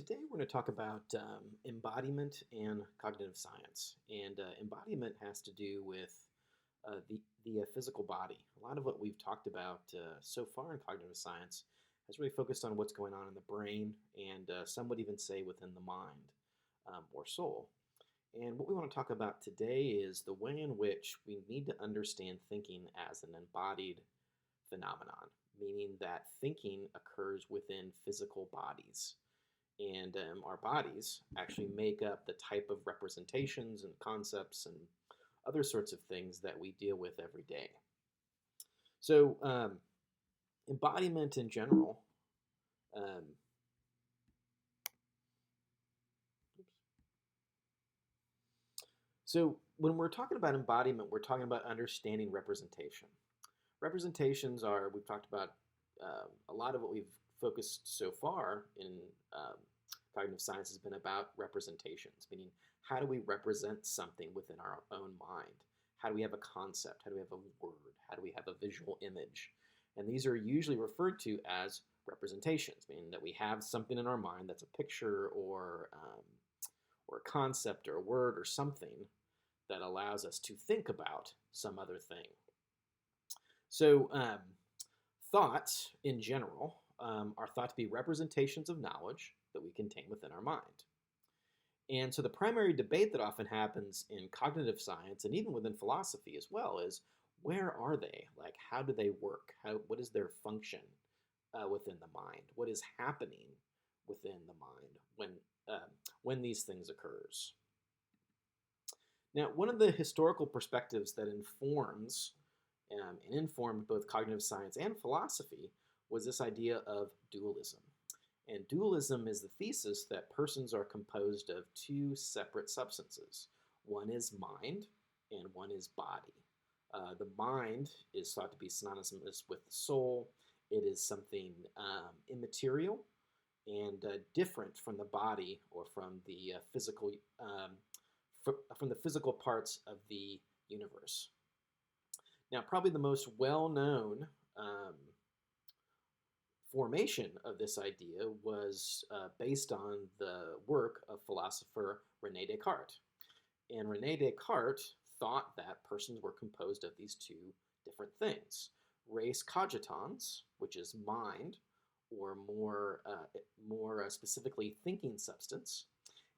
Today we're going to talk about embodiment and cognitive science. And embodiment has to do with the physical body. A lot of what we've talked about so far in cognitive science has really focused on what's going on in the brain, and some would even say within the mind or soul. And what we want to talk about today is the way in which we need to understand thinking as an embodied phenomenon, meaning that thinking occurs within physical bodies. And our bodies actually make up the type of representations and concepts and other sorts of things that we deal with every day. So, embodiment in general. Um, so, when we're talking about embodiment, we're talking about understanding representation. Representations are, we've talked about a lot of what we've focused so far in cognitive science has been about representations, meaning how do we represent something within our own mind? How do we have a concept? How do we have a word? How do we have a visual image? And these are usually referred to as representations, meaning that we have something in our mind that's a picture or a concept or a word or something that allows us to think about some other thing. So thoughts in general are thought to be representations of knowledge that we contain within our mind. And so the primary debate that often happens in cognitive science and even within philosophy as well is, where are they? Like, how do they work? What is their function within the mind? What is happening within the mind when these things occurs? Now, one of the historical perspectives that informs and informed both cognitive science and philosophy was this idea of dualism. And dualism is the thesis that persons are composed of two separate substances. One is mind and one is body. The mind is thought to be synonymous with the soul. It is something immaterial and different from the body or from the from the physical parts of the universe. Now, probably the most well-known formation of this idea was based on the work of philosopher René Descartes. And René Descartes thought that persons were composed of these two different things. Res cogitans, which is mind, or more specifically thinking substance.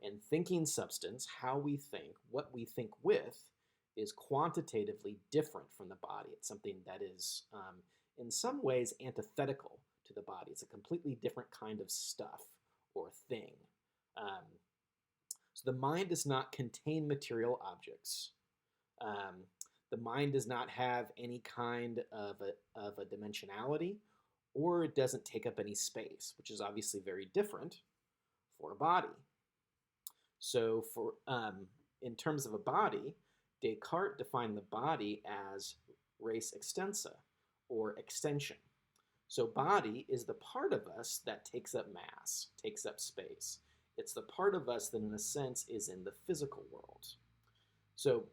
And thinking substance, how we think, what we think with, is quantitatively different from the body. It's something that is, in some ways, antithetical to the body. It's a completely different kind of stuff or thing. So the mind does not contain material objects. The mind does not have any kind of a dimensionality, or it doesn't take up any space, which is obviously very different for a body. So in terms of a body, Descartes defined the body as res extensa, or extension. So body is the part of us that takes up mass, takes up space. It's the part of us that, in a sense, is in the physical world. So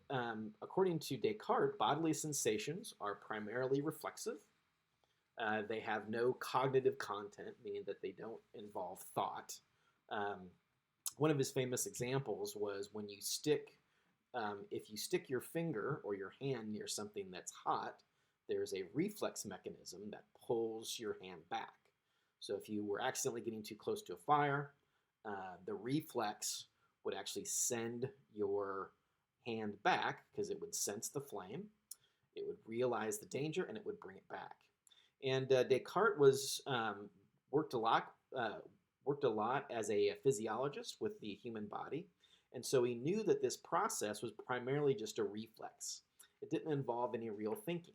according to Descartes, bodily sensations are primarily reflexive. They have no cognitive content, meaning that they don't involve thought. One of his famous examples was when you if you stick your finger or your hand near something that's hot, there's a reflex mechanism that pulls your hand back. So if you were accidentally getting too close to a fire, the reflex would actually send your hand back because it would sense the flame, it would realize the danger, and it would bring it back. And Descartes worked a lot as a physiologist with the human body, and so he knew that this process was primarily just a reflex. It didn't involve any real thinking.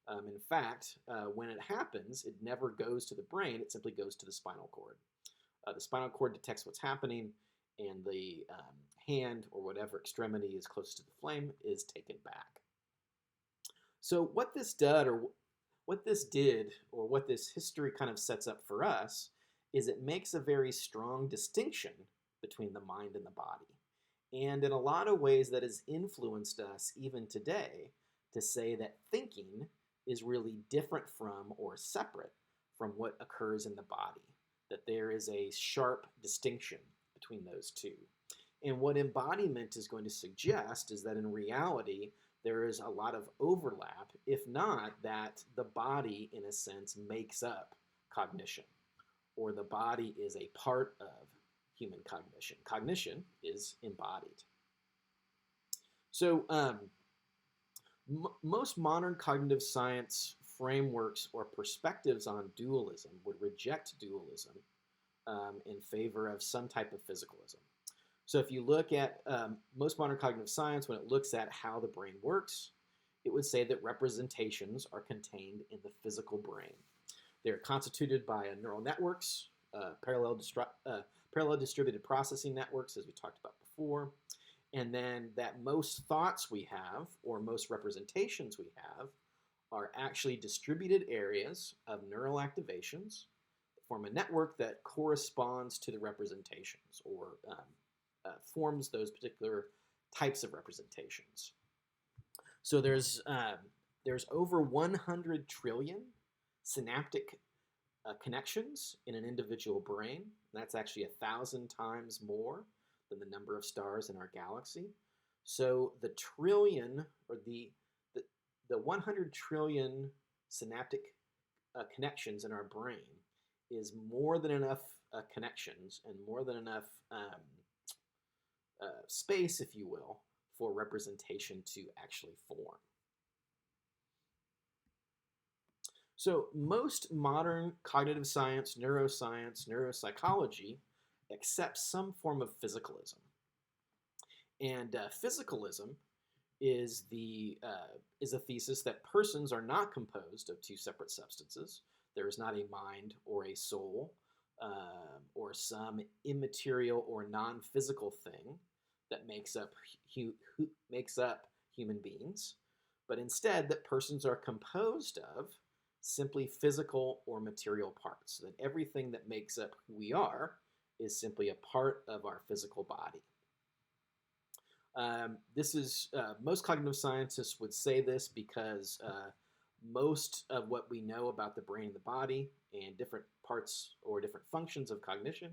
In fact, when it happens, it never goes to the brain, it simply goes to the spinal cord. The spinal cord detects what's happening, and the hand or whatever extremity is closest to the flame is taken back. So what this did, or what this history kind of sets up for us, is it makes a very strong distinction between the mind and the body. And in a lot of ways that has influenced us even today to say that thinking is really different from or separate from what occurs in the body. that there is a sharp distinction between those two. And what embodiment is going to suggest is that in reality, there is a lot of overlap, if not that the body, in a sense, makes up cognition, or the body is a part of human cognition. Cognition is embodied. So, most modern cognitive science frameworks or perspectives on dualism would reject dualism in favor of some type of physicalism. So if you look at most modern cognitive science, when it looks at how the brain works, it would say that representations are contained in the physical brain. They're constituted by neural networks, parallel distributed processing networks, as we talked about before, and then that most thoughts we have, or most representations we have, are actually distributed areas of neural activations that form a network that corresponds to the representations, or forms those particular types of representations. So there's over 100 trillion synaptic connections in an individual brain. That's actually 1,000 times more than the number of stars in our galaxy. So the trillion, or the 100 trillion synaptic connections in our brain is more than enough connections and more than enough space, if you will, for representation to actually form. So most modern cognitive science, neuroscience, neuropsychology accepts some form of physicalism. And physicalism is a thesis that persons are not composed of two separate substances. There is not a mind or a soul or some immaterial or non-physical thing that makes up human beings, but instead that persons are composed of simply physical or material parts, so that everything that makes up who we are is simply a part of our physical body. Most cognitive scientists would say this because most of what we know about the brain and the body and different parts or different functions of cognition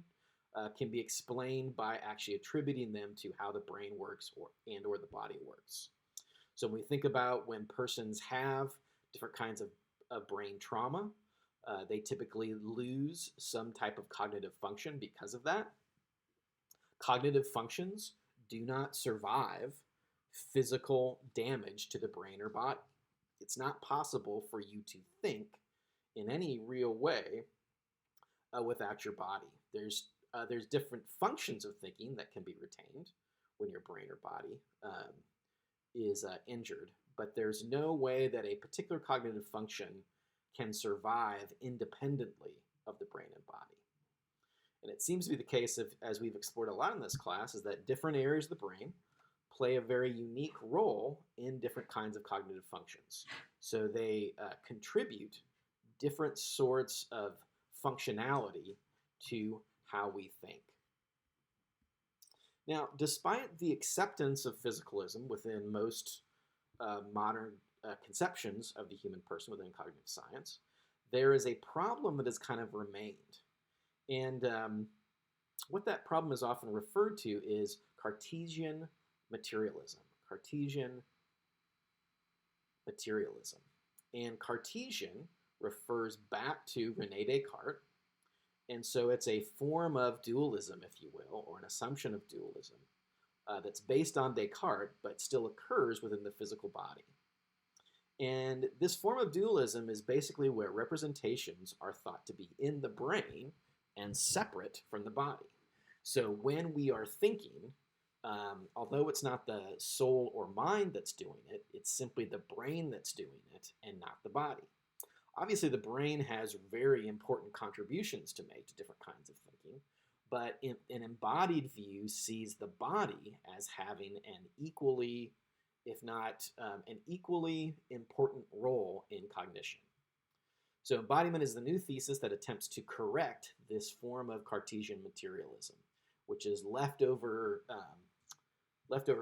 can be explained by actually attributing them to how the brain works or the body works. So when we think about when persons have different kinds of brain trauma, they typically lose some type of cognitive function because of that. Cognitive functions do not survive physical damage to the brain or body. It's not possible for you to think in any real way without your body. There's different functions of thinking that can be retained when your brain or body is injured, but there's no way that a particular cognitive function can survive independently of the brain and body. And it seems to be the case, as we've explored a lot in this class, is that different areas of the brain play a very unique role in different kinds of cognitive functions. So they contribute different sorts of functionality to how we think. Now, despite the acceptance of physicalism within most modern conceptions of the human person within cognitive science, there is a problem that has kind of remained. And what that problem is often referred to is Cartesian materialism. Cartesian materialism. And Cartesian refers back to René Descartes. And so it's a form of dualism, if you will, or an assumption of dualism that's based on Descartes, but still occurs within the physical body. And this form of dualism is basically where representations are thought to be in the brain and separate from the body. So when we are thinking, although it's not the soul or mind that's doing it, it's simply the brain that's doing it and not the body. Obviously, the brain has very important contributions to make to different kinds of thinking, but an embodied view sees the body as having an equally, if not an equally important role in cognition. So embodiment is the new thesis that attempts to correct this form of Cartesian materialism, which is leftover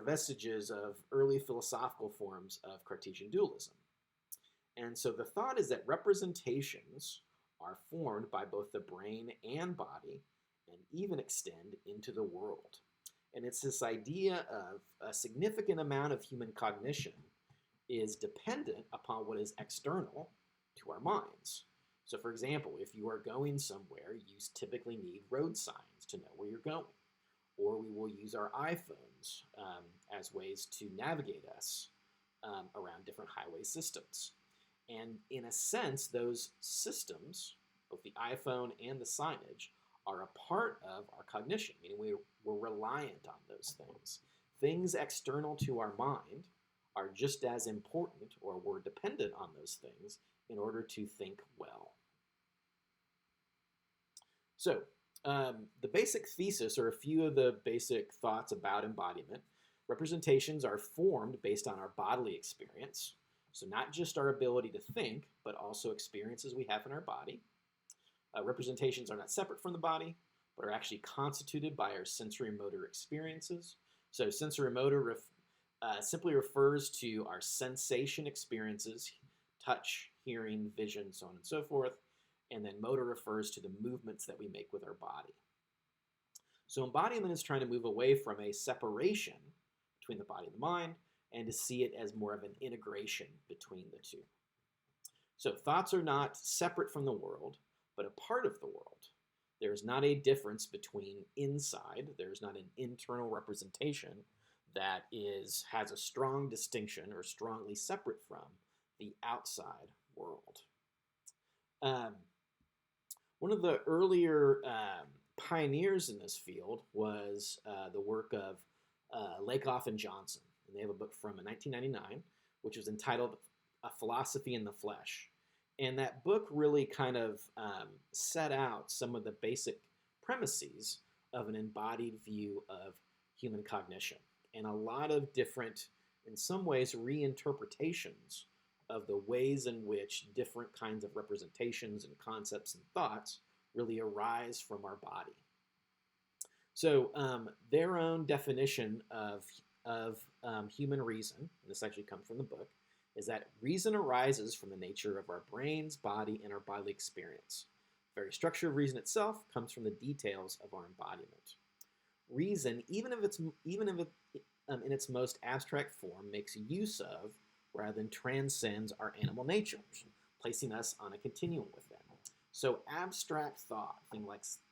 vestiges of early philosophical forms of Cartesian dualism. And so the thought is that representations are formed by both the brain and body and even extend into the world. And it's this idea of a significant amount of human cognition is dependent upon what is external to our minds. So, for example, if you are going somewhere, you typically need road signs to know where you're going. Or we will use our iPhones as ways to navigate us around different highway systems. And in a sense, those systems, both the iPhone and the signage, are a part of our cognition, meaning we're reliant on those things. Things external to our mind are just as important, or we're dependent on those things in order to think well. So, the basic thesis, or a few of the basic thoughts about embodiment: representations are formed based on our bodily experience. So not just our ability to think, but also experiences we have in our body. Representations are not separate from the body, but are actually constituted by our sensory motor experiences. So sensory motor simply refers to our sensation experiences: touch, hearing, vision, so on and so forth. And then motor refers to the movements that we make with our body. So embodiment is trying to move away from a separation between the body and the mind, and to see it as more of an integration between the two. So thoughts are not separate from the world, but a part of the world. There's not a difference between inside. There's not an internal representation that has a strong distinction or strongly separate from the outside world. One of the earlier pioneers in this field was the work of Lakoff and Johnson. And they have a book from 1999, which was entitled A Philosophy in the Flesh. And that book really kind of set out some of the basic premises of an embodied view of human cognition, and a lot of different, in some ways, reinterpretations of the ways in which different kinds of representations and concepts and thoughts really arise from our body. So their own definition of human reason, and this actually comes from the book, is that reason arises from the nature of our brains, body, and our bodily experience. The very structure of reason itself comes from the details of our embodiment. Reason, even if in its most abstract form, makes use of rather than transcends our animal natures, placing us on a continuum with them. So abstract thought,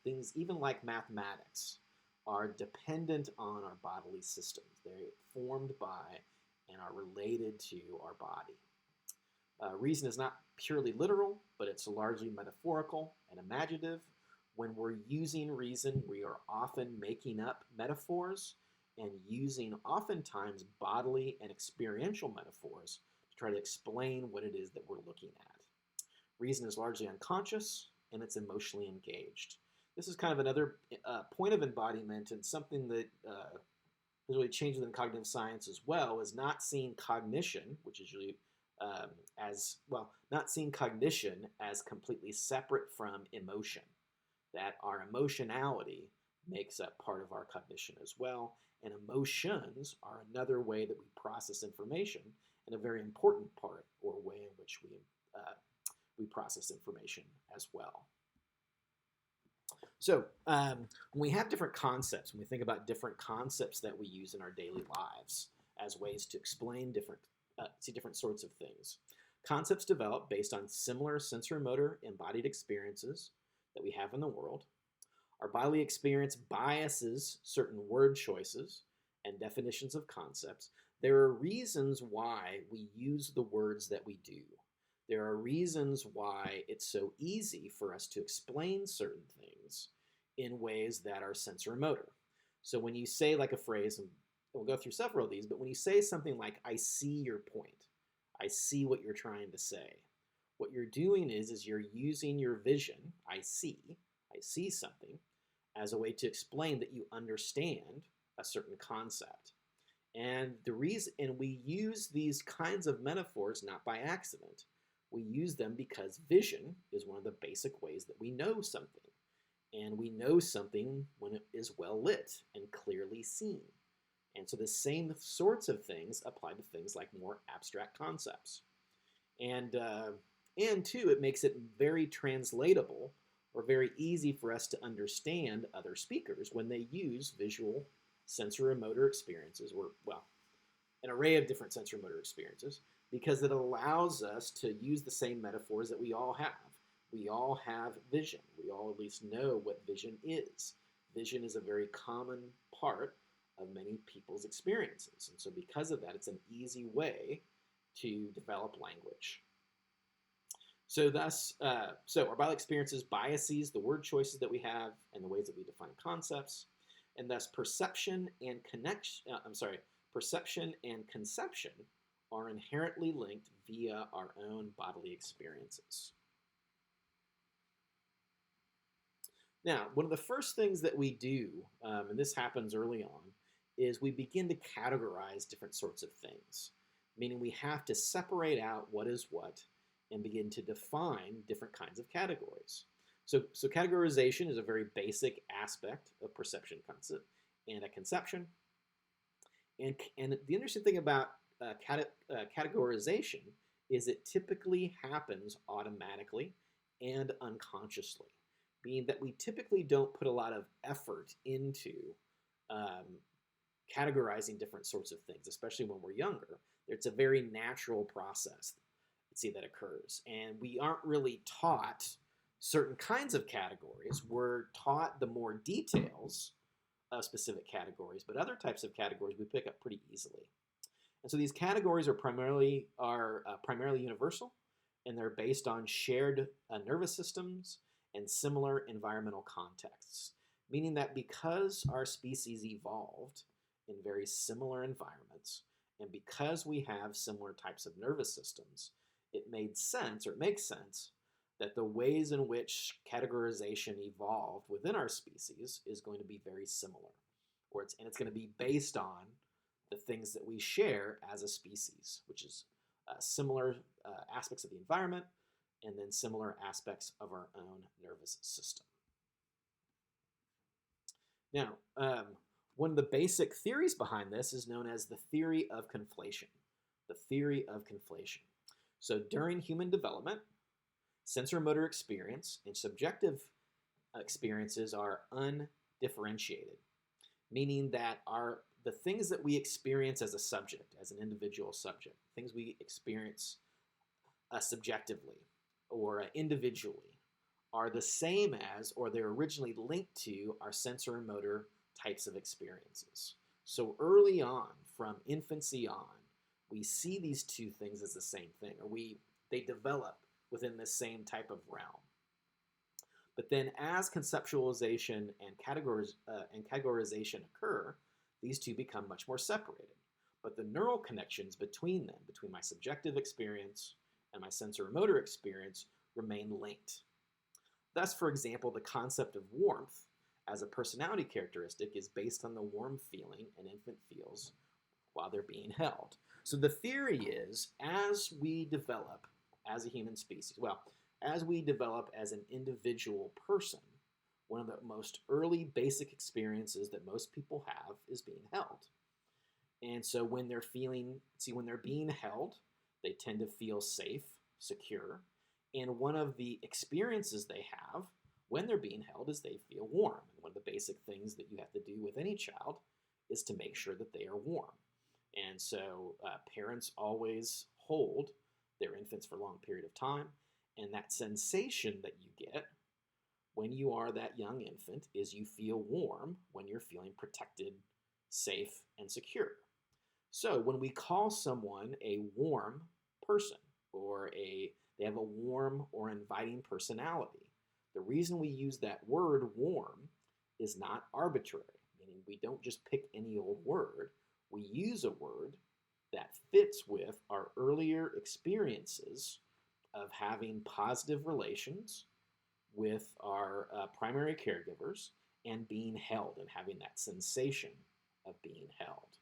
things even like mathematics, are dependent on our bodily systems. They're formed by and are related to our body. Reason is not purely literal, but it's largely metaphorical and imaginative. When we're using reason, we are often making up metaphors and using oftentimes bodily and experiential metaphors to try to explain what it is that we're looking at. Reason is largely unconscious, and it's emotionally engaged. This is kind of another point of embodiment, and something that has really changed within cognitive science as well, is not seeing cognition, which is usually not seeing cognition as completely separate from emotion. That our emotionality makes up part of our cognition as well, and emotions are another way that we process information, and a very important part or way in which we process information as well. So when we have different concepts, when we think about different concepts that we use in our daily lives as ways to explain different sorts of things, concepts develop based on similar sensorimotor embodied experiences that we have in the world. Our bodily experience biases certain word choices and definitions of concepts. There are reasons why we use the words that we do. There are reasons why it's so easy for us to explain certain things in ways that are sensorimotor. So when you say like a phrase, and we'll go through several of these, but when you say something like, I see your point, I see what you're trying to say, what you're doing is you're using your vision, I see something, as a way to explain that you understand a certain concept. And we use these kinds of metaphors not by accident. We use them because vision is one of the basic ways that we know something. And we know something when it is well lit and clearly seen. And so the same sorts of things apply to things like more abstract concepts. And And two, it makes it very translatable or very easy for us to understand other speakers when they use visual sensorimotor experiences, or, well, an array of different sensorimotor experiences, because it allows us to use the same metaphors that we all have. We all have vision. We all at least know what vision is. Vision is a very common part of many people's experiences. And so because of that, it's an easy way to develop language. So thus, our bodily experiences biases the word choices that we have and the ways that we define concepts, and thus perception and conception are inherently linked via our own bodily experiences. Now, one of the first things that we do, and this happens early on, is we begin to categorize different sorts of things, meaning we have to separate out what is what and begin to define different kinds of categories. So categorization is a very basic aspect of perception concept and a conception. And the interesting thing about categorization is it typically happens automatically and unconsciously, meaning that we typically don't put a lot of effort into categorizing different sorts of things, especially when we're younger. It's a very natural process, that occurs. And we aren't really taught certain kinds of categories. We're taught the more details of specific categories, but other types of categories we pick up pretty easily. And so these categories are primarily universal, and they're based on shared nervous systems and similar environmental contexts, meaning that because our species evolved in very similar environments, and because we have similar types of nervous systems, it makes sense that the ways in which categorization evolved within our species is going to be very similar, and it's going to be based on the things that we share as a species, which is similar aspects of the environment and then similar aspects of our own nervous system. Now, one of the basic theories behind this is known as the theory of conflation. The theory of conflation. So during human development, sensorimotor experience and subjective experiences are undifferentiated, meaning that the things that we experience as a subject, as an individual subject, things we experience subjectively or individually, are the same as, or they're originally linked to, our sensorimotor types of experiences. So early on, from infancy on, we see these two things as the same thing, or they develop within the same type of realm. But then as conceptualization and categorization occur, these two become much more separated. But the neural connections between them, between my subjective experience and my sensorimotor experience, remain linked. Thus, for example, the concept of warmth as a personality characteristic is based on the warm feeling an infant feels while they're being held. So the theory is, as we develop as a human species, as we develop as an individual person, one of the most early basic experiences that most people have is being held. And so when they're being held, they tend to feel safe, secure. And one of the experiences they have when they're being held is they feel warm. And one of the basic things that you have to do with any child is to make sure that they are warm. And so parents always hold their infants for a long period of time. And that sensation that you get when you are that young infant is you feel warm when you're feeling protected, safe, and secure. So when we call someone a warm person, or they have a warm or inviting personality, the reason we use that word warm is not arbitrary, meaning we don't just pick any old word. We use a word that fits with our earlier experiences of having positive relations with our primary caregivers and being held and having that sensation of being held.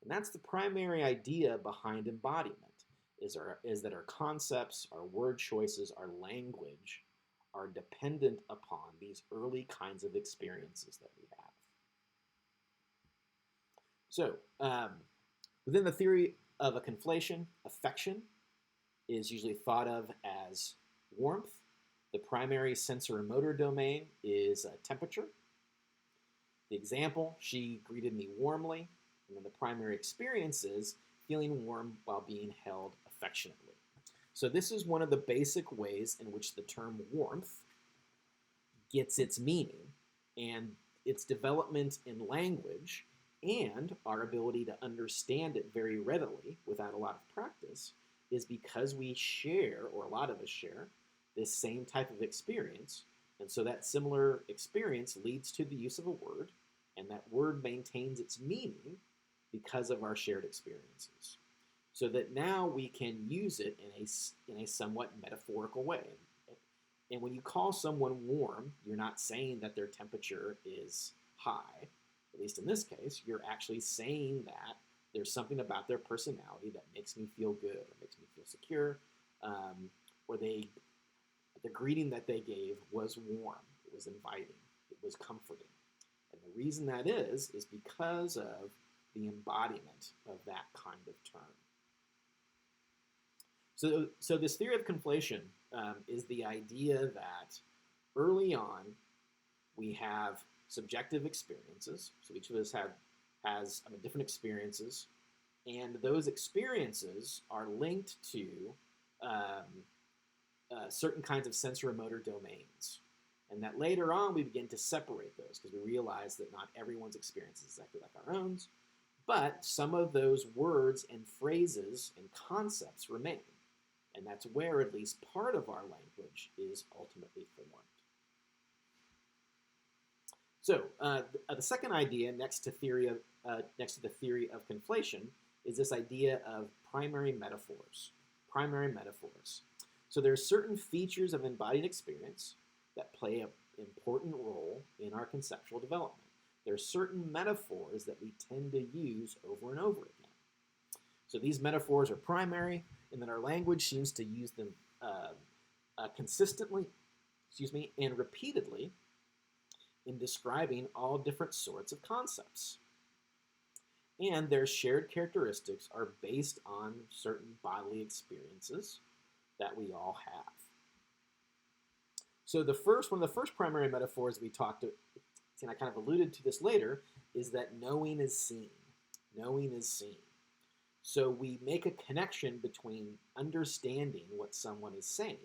And that's the primary idea behind embodiment, is that our concepts, our word choices, our language are dependent upon these early kinds of experiences that we have. So within the theory of a conflation, affection is usually thought of as warmth. The primary sensory-motor domain is temperature. The example, she greeted me warmly. And then the primary experience is feeling warm while being held affectionately. So this is one of the basic ways in which the term warmth gets its meaning, and its development in language and our ability to understand it very readily without a lot of practice is because we share, or a lot of us share, this same type of experience. And so that similar experience leads to the use of a word, and that word maintains its meaning because of our shared experiences. So that now we can use it in a somewhat metaphorical way. And when you call someone warm, you're not saying that their temperature is high. At least in this case, you're actually saying that there's something about their personality that makes me feel good, or makes me feel secure, or the greeting that they gave was warm, it was inviting, it was comforting. And the reason that is because of the embodiment of that kind of term. So this theory of conflation is the idea that early on we have subjective experiences. So each of us has different experiences, and those experiences are linked to certain kinds of sensory-motor domains. And that later on we begin to separate those because we realize that not everyone's experience is exactly like our own, but some of those words and phrases and concepts remain. And that's where at least part of our language is ultimately formed. So the second idea next to the theory of conflation is this idea of primary metaphors. Primary metaphors. So there are certain features of embodied experience that play an important role in our conceptual development. There are certain metaphors that we tend to use over and over again. So these metaphors are primary, and that our language seems to use them consistently, and repeatedly in describing all different sorts of concepts. And their shared characteristics are based on certain bodily experiences that we all have. So one of the first primary metaphors we talked to, and I kind of alluded to this later, is that knowing is seen. Knowing is seen. So we make a connection between understanding what someone is saying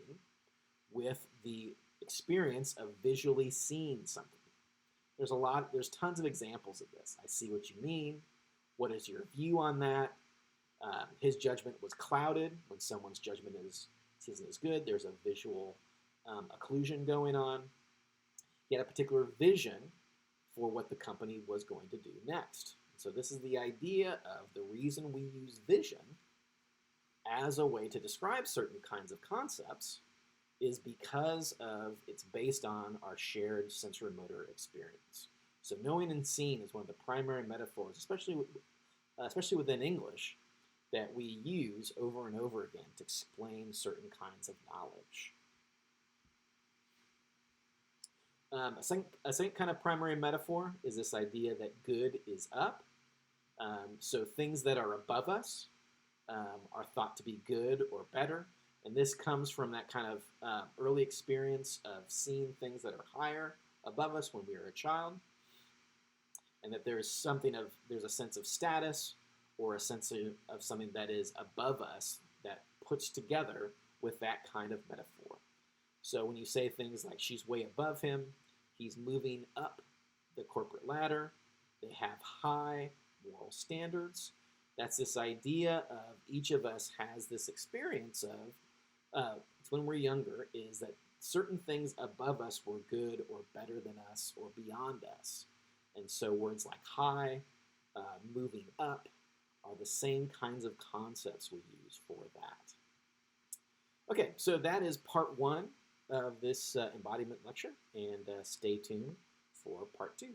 with the experience of visually seeing something. There's tons of examples of this. I see what you mean. What is your view on that? His judgment was clouded. When someone's judgment isn't as good, there's a visual occlusion going on. He had a particular vision for what the company was going to do next. So this is the idea of the reason we use vision as a way to describe certain kinds of concepts is because it's based on our shared sensory-motor experience. So knowing and seeing is one of the primary metaphors, especially within English, that we use over and over again to explain certain kinds of knowledge. A second kind of primary metaphor is this idea that good is up. So things that are above us are thought to be good or better. And this comes from that kind of early experience of seeing things that are higher above us when we were a child. And that there's a sense of status or a sense of something that is above us that puts together with that kind of metaphor. So when you say things like she's way above him, he's moving up the corporate ladder, they have high moral standards, that's this idea of each of us has this experience of, when we're younger, is that certain things above us were good or better than us or beyond us. And so words like high, moving up, are the same kinds of concepts we use for that. Okay, so that is part one of this embodiment lecture, and stay tuned for part two.